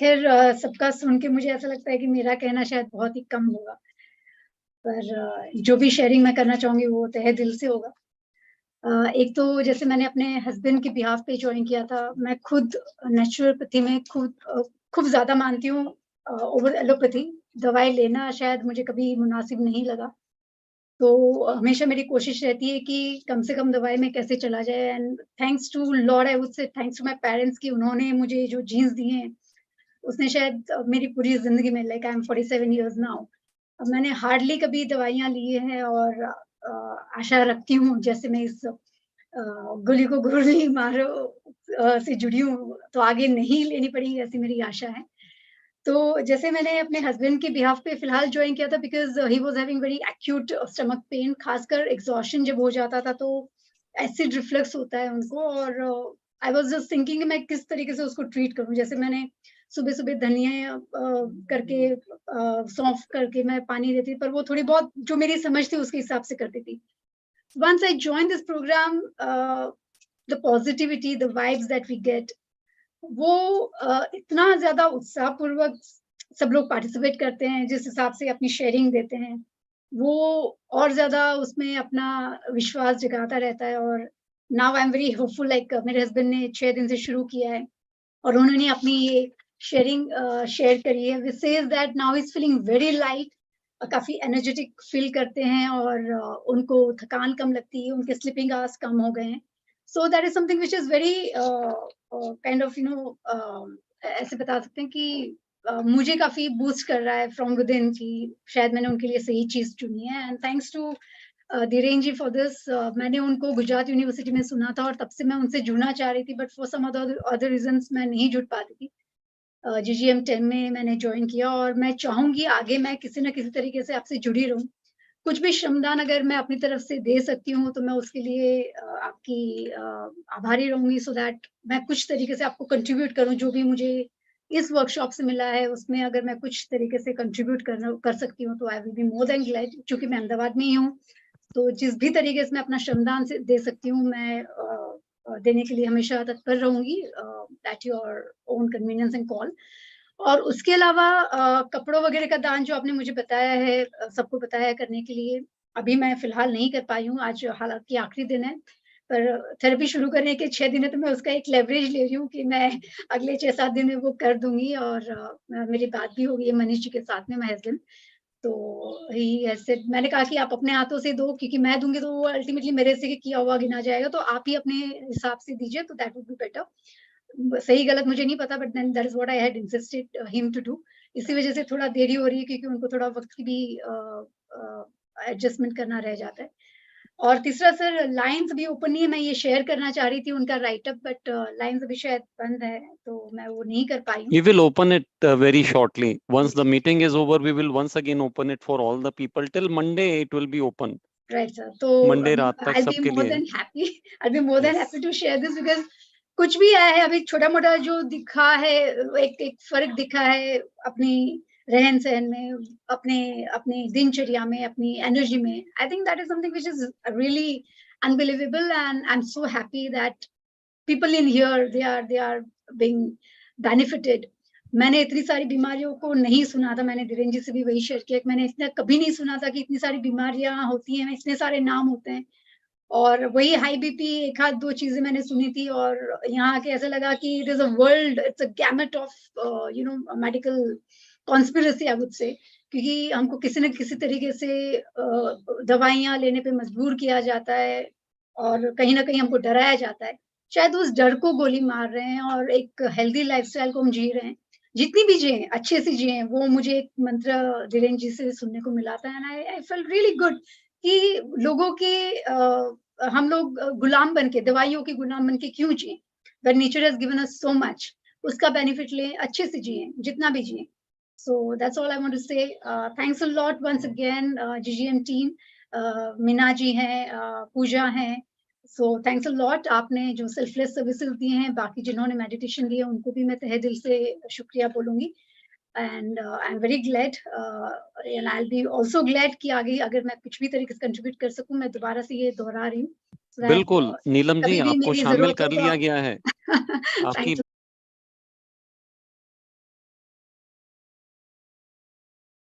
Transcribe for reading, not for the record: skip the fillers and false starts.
खैर सबका सुन के मुझे ऐसा लगता है कि मेरा कहना शायद बहुत ही कम होगा, पर जो भी शेयरिंग मैं करना चाहूँगी वो तहे दिल से होगा। एक तो जैसे मैंने अपने हस्बैंड के बिहाफ़ पे जॉइन किया था, मैं खुद नेचुरोपैथी में खूब ज़्यादा मानती हूँ ओवर एलोपैथी। दवाई लेना शायद मुझे कभी मुनासिब नहीं लगा। तो हमेशा मेरी कोशिश रहती है कि कम से कम दवाई में कैसे चला जाए and thanks to Lord I would say thanks to my parents कि उन्होंने मुझे जो जीन्स दिए हैं, उसने शायद मेरी पूरी ज़िंदगी में like I am 47 years now, मैंने हार्डली कभी दवाइयाँ ली हैं और आशा रखती हूँ जैसे मैं इस गोली को गोली मारो से जुड़ी हूँ, तो आगे नहीं लेनी पड़ेगी ऐसी मेरी आशा है। तो जैसे मैंने अपने हस्बैंड के बिहाफ़ पे फ़िलहाल जॉइन किया था because he was having very acute stomach pain, ख़ासकर एग्ज़ॉशन जब हो जाता था तो एसिड रिफ्लक्स होता है उनको और आई वाज़ जस्ट थिंकिंग कि मैं किस तरीके से उसको ट्रीट करूँ। जैसे मैंने सुबह-सुबह धनिया करके सौंफ करके मैं पानी देती थी, पर वो थोड़ी बहुत जो मेरी समझ थी उसके हिसाब से करती थी। Once I joined this program, the positivity, the vibes that we get, वो इतना ज़्यादा उत्साहपूर्वक सब लोग पार्टिसिपेट करते हैं, जिस हिसाब से अपनी शेयरिंग देते हैं, वो और ज़्यादा उसमें अपना विश्वास जगाता रहता है और now I am very hopeful like मेरे हस्बैंड ने 6 दिन से शुरू किया है और उन्होंने अपनी ये शेयरिंग शेयर करी है which says that now he is feeling very light, काफ़ी एनर्जेटिक फील करते हैं और उनको थकान कम लगती है, उनके स्लीपिंग आवर्स कम हो गए हैं। So that is something which is very kind of ऐसे बता सकते हैं कि मुझे काफ़ी बूस्ट कर रहा है फ्रॉम विदिन कि शायद मैंने उनके लिए सही चीज़ चुनी है and thanks to Dhiren ji for this. मैंने उनको गुजरात यूनिवर्सिटी में सुना था और तब से मैं उनसे जुड़ना चाह रही थी but for some other reasons मैं नहीं जुड़ पाती थी। जीजीएम 10 में मैंने जॉइन किया और मैं चाहूँगी आगे मैं किसी न किसी तरीके से आपसे जुड़ी रहूँ। कुछ भी श्रमदान अगर मैं अपनी तरफ से दे सकती हूँ, तो मैं उसके लिए आपकी आभारी रहूँगी सो दैट मैं कुछ तरीके से आपको कंट्रीब्यूट करूँ, जो भी मुझे इस वर्कशॉप से मिला है, उसमें अगर मैं कुछ तरीके से कंट्रीब्यूट कर सकती हूँ, तो I will be more then glad क्योंकि मैं अहमदाबाद में ही हूँ। तो जिस भी तरीके से मैं अपना श्रमदान से दे सकती हूँ, मैं देने के लिए हमेशा तत्पर रहूँगी at your own convenience and call. और उसके अलावा कपड़ों वगैरह का दान जो आपने मुझे बताया है सबको बताया है करने के लिए, अभी मैं फ़िलहाल नहीं कर पाई हूँ, आज हालाँकि आखिरी दिन है, पर थेरेपी शुरू करने के 6 दिन है, तो मैं उसका एक लेवरेज ले रही हूँ कि मैं अगले 6-7 दिन में वो कर दूँगी और मेरी बात भी हो गई है मनीष जी के साथ में, माय हस्बैंड। तो ही हैज़ सेड मैंने कहा कि आप अपने हाथों से दो क्योंकि मैं दूँगी तो वो अल्टीमेटली मेरे से किया हुआ गिना जाएगा, तो आप ही अपने हिसाब से दीजिए तो दैट वुड बी बेटर। सही गलत मुझे नहीं पता but then that is what I had insisted him to do. इसी वजह से थोड़ा देरी हो रही है क्योंकि उनको थोड़ा वक़्त की भी एडजस्टमेंट करना रह जाता है। और तीसरा सर लाइन्स अभी ओपन नहीं है, मैं ये शेयर करना चाह रही थी उनका राइट अप बट लाइन्स अभी शायद बंद है, तो मैं वो नहीं कर पाई हूँ। We will open it very shortly. Once the meeting is over, we will once again open it for all the people. Till Monday, it will be open. Right sir, तो Monday रात तक आई बी सबके more लिए। Then happy I be more than Yes. Happy to share this because कुछ भी आया है अभी छोटा-मोटा जो दिखा है एक एक फ़र्क दिखा है अपनी रहन-सहन में, अपने अपनी दिनचर्या में, अपनी एनर्जी में। I think that is something which is really unbelievable and I am so happy that people in here they are being benefited. मैंने इतनी सारी बीमारियों को नहीं सुना था, मैंने धीरेन जी से भी वही शेयर किया कि मैंने इतना कभी नहीं सुना था कि इतनी सारी बीमारियाँ होती हैं, इतने सारे नाम होते हैं। और वही हाई बीपी 1 आध 2 चीज़ें मैंने सुनी थी और यहाँ आके ऐसा लगा कि it is a world, it's a gamete of medical conspiracy I would से क्योंकि हमको किसी न किसी तरीके से दवाइयाँ लेने पे मजबूर किया जाता है और कहीं न कहीं हमको डराया जाता है। शायद उस डर को गोली मार रहे हैं और एक हेल्दी लाइफ़स्टाइल को हम जी रहे हैं। जितनी भी जिएँ, अच्छे से जिएँ, वो मुझे एक मंत्र धीरेन जी से सुनने को मिला था and I felt really good कि लोगों के हम लोग गुलाम बन के, दवाइयों के गुलाम बन के क्यों जिएँ? When nature has given us so much, उसका बेनिफिट लें, अच्छे से जिएँ, जितना भी जिएँ। So that's all I want to say. Thanks a lot once again, GGM team. Meena ji हैं, पूजा हैं. So thanks a lot. आपने जो सेल्फलेस सर्विसेज दिए हैं, बाकी जिन्होंने मेडिटेशन दिए उनको भी मैं तहे दिल से शुक्रिया बोलूँगी. And I am very glad and I will be also glad कि आगे अगर मैं कुछ भी तरीके से कंट्रीब्यूट कर सकूँ, मैं दोबारा से ये दोहरा रही हूँ. So that, बिल्कुल नीलम जी, कभी भी आपको मेरी शामिल ज़रूरत हो कर तो लिया आप गया है। आपकी थैंक यू.